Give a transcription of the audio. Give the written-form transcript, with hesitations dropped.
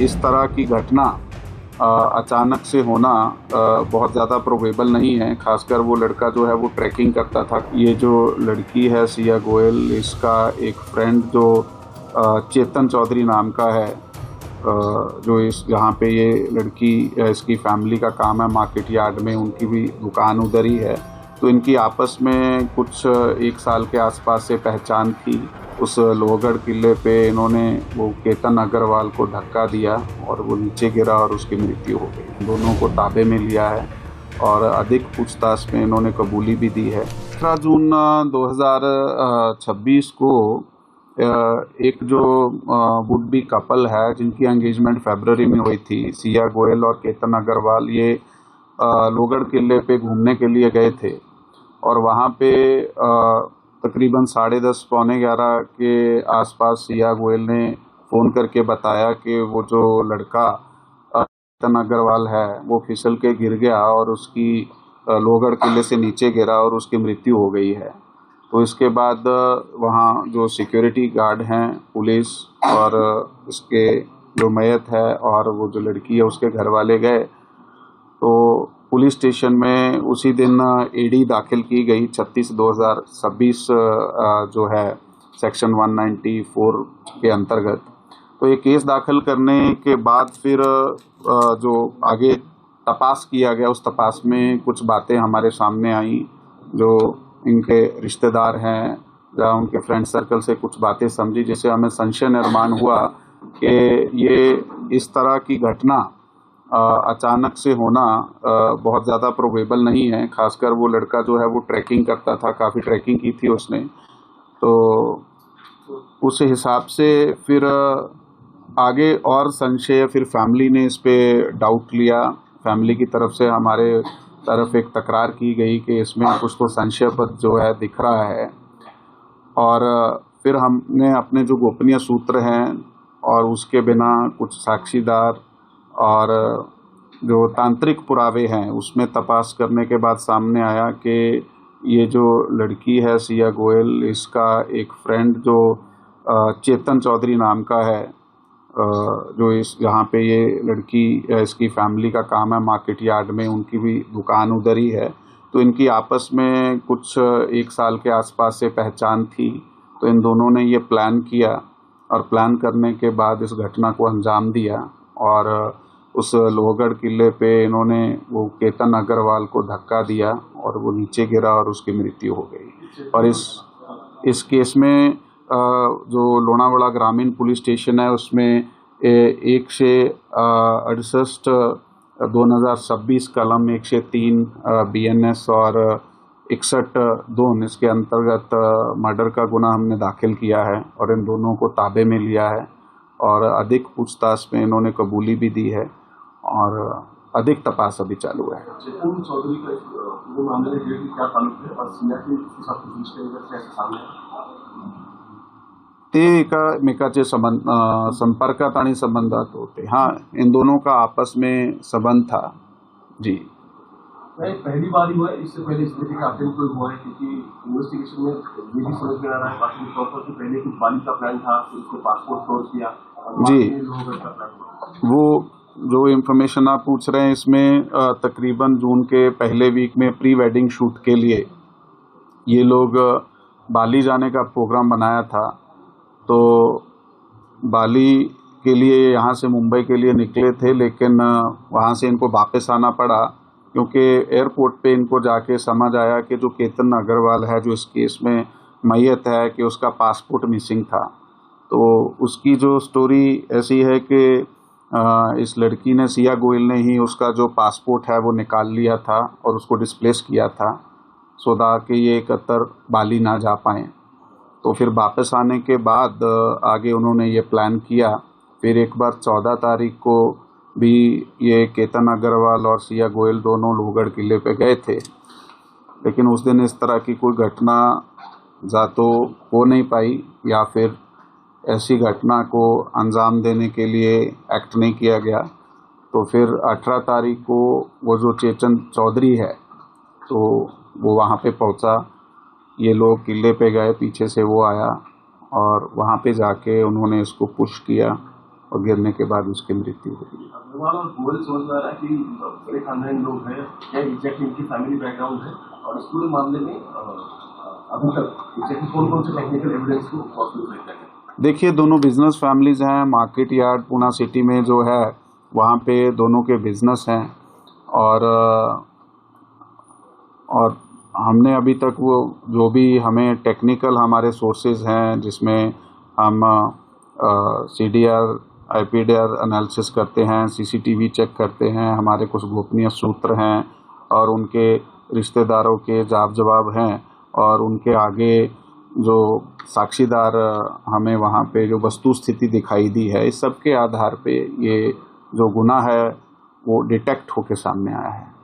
इस तरह की घटना अचानक से होना बहुत ज़्यादा प्रोबेबल नहीं है। खासकर वो लड़का जो है वो ट्रैकिंग करता था। ये जो लड़की है सिया गोयल, इसका एक फ्रेंड जो चेतन चौधरी नाम का है, जो इस यहाँ पे ये लड़की, इसकी फैमिली का काम है मार्केट यार्ड में, उनकी भी दुकान उधर ही है। तो इनकी आपस में कुछ 1 साल के आसपास से पहचान थी। उस लोहगढ़ किले पे इन्होंने वो केतन अग्रवाल को धक्का दिया और वो नीचे गिरा और उसकी मृत्यु हो गई। दोनों को ताबे में लिया है और अधिक पूछताछ में इन्होंने कबूली भी दी है। 18 जून 2026 को एक जो वुड बी कपल है जिनकी एंगेजमेंट फरवरी में हुई थी, सिया गोयल और केतन अग्रवाल, ये लोहगढ़ किले पे घूमने के लिए गए थे और वहाँ पे तकरीबन 10:30 पौने 11 के आसपास सिया गोयल ने फ़ोन करके बताया कि वो जो लड़का केतन अग्रवाल है वो फिसल के गिर गया और उसकी लोहगढ़ किले से नीचे गिरा और उसकी मृत्यु हो गई है। तो इसके बाद वहाँ जो सिक्योरिटी गार्ड हैं, पुलिस और उसके जो मैयत है और वो जो लड़की है उसके घर वाले गए। तो पुलिस स्टेशन में उसी दिन एडी दाखिल की गई 36/2026 जो है सेक्शन 194 के अंतर्गत। तो ये केस दाखिल करने के बाद फिर जो आगे तपास किया गया, उस तपास में कुछ बातें हमारे सामने आई। जो इनके रिश्तेदार हैं या उनके फ्रेंड सर्कल से कुछ बातें समझी, जिससे हमें संशय निर्माण हुआ कि ये इस तरह की घटना अचानक से होना बहुत ज़्यादा प्रोबेबल नहीं है। खासकर वो लड़का जो है वो ट्रैकिंग करता था, काफ़ी ट्रैकिंग की थी उसने। तो उस हिसाब से फिर आगे और संशय, फिर फैमिली ने इस पे डाउट लिया। फैमिली की तरफ से हमारे तरफ एक तकरार की गई कि इसमें कुछ तो संशयपद जो है दिख रहा है। और फिर हमने अपने जो गोपनीय सूत्र हैं और उसके बिना कुछ साक्षीदार और जो तांत्रिक पुरावे हैं उसमें तपास करने के बाद सामने आया कि ये जो लड़की है सिया गोयल, इसका एक फ्रेंड जो चेतन चौधरी नाम का है, जो इस यहाँ पे ये लड़की, इसकी फैमिली का काम है मार्केट यार्ड में, उनकी भी दुकान उधर ही है। तो इनकी आपस में कुछ 1 साल के आसपास से पहचान थी। तो इन दोनों ने ये प्लान किया और प्लान करने के बाद इस घटना को अंजाम दिया और उस लोहगढ़ किले पे इन्होंने वो केतन अग्रवाल को धक्का दिया और वो नीचे गिरा और उसकी मृत्यु हो गई। और इस केस में जो लोनावाड़ा ग्रामीण पुलिस स्टेशन है उसमें 168/2026 कलम 103 BNS और 61(2) इसके अंतर्गत मर्डर का गुना हमने दाखिल किया है और इन दोनों को ताबे में लिया है और अधिक पूछताछ में इन्होंने कबूली भी दी है और अधिक तपास अभी चालू है। चेतन चौधरी का वो मामले में क्या ताल्लुक है और सिया के साथ कैसे सामने ते एकमेकाचे संपर्कात आणि संबंधात होते। हाँ, इन दोनों का आपस में संबंध था जी। पहली बार ही हुआ है, इससे पहले इस तरीके का अटेम्प्ट कोई हुआ है? क्योंकि इन्वेस्टिगेशन में ये भी समझ में आ रहा है काफी तौर पर कि पहले कुछ बाली का प्लान था, फिर उसको पासपोर्ट तोड़ किया जी। वो जो इन्फॉर्मेशन आप पूछ रहे हैं इसमें तकरीबन जून के पहले वीक में प्री वेडिंग शूट के लिए ये लोग बाली जाने का प्रोग्राम बनाया था। तो बाली के लिए यहाँ से मुंबई के लिए निकले थे, लेकिन वहाँ से इनको वापस आना पड़ा क्योंकि एयरपोर्ट पे इनको जाके समझ आया कि जो केतन अग्रवाल है, जो इस केस में मैयत है, कि उसका पासपोर्ट मिसिंग था। तो उसकी जो स्टोरी ऐसी है कि इस लड़की ने, सिया गोयल ने ही उसका जो पासपोर्ट है वो निकाल लिया था और उसको डिस्प्लेस किया था सो कि ये कतर बाली ना जा पाएँ। तो फिर वापस आने के बाद आगे उन्होंने ये प्लान किया। फिर एक बार 14 तारीख को भी ये केतन अग्रवाल और सिया गोयल दोनों लोहगढ़ किले पे गए थे, लेकिन उस दिन इस तरह की कोई घटना या तो हो नहीं पाई या फिर ऐसी घटना को अंजाम देने के लिए एक्ट नहीं किया गया। तो फिर 18 तारीख को वो जो चेतन चौधरी है तो वो वहाँ पे पहुँचा। ये लोग किले पे गए, पीछे से वो आया और वहाँ पे जाके उन्होंने इसको पुश किया और गिरने के बाद उसकी मृत्यु हुई। अग्रवाल और गोयल समझ में आ रहा है कि बड़े खानदानी लोग हैं, क्या एग्जैक्टली इनकी फैमिली बैकग्राउंड है, और इस पूरे मामले में अभी तक एग्जैक्टली कौन कौन से टेक्निकल एविडेंस को पॉसिबल है? देखिए, दोनों बिजनेस फैमिलीज हैं। मार्केट यार्ड पूना सिटी में जो है वहाँ पे दोनों के बिजनेस हैं, और हमने अभी तक वो जो भी हमें टेक्निकल हमारे सोर्सेज हैं जिसमें हम CDR IPDR एनालिसिस करते हैं, CCTV चेक करते हैं, हमारे कुछ गोपनीय सूत्र हैं और उनके रिश्तेदारों के जवाब हैं, और उनके आगे जो साक्षीदार हमें वहाँ पे जो वस्तु स्थिति दिखाई दी है, इस सब के आधार पे ये जो गुनाह है वो डिटेक्ट होके सामने आया है।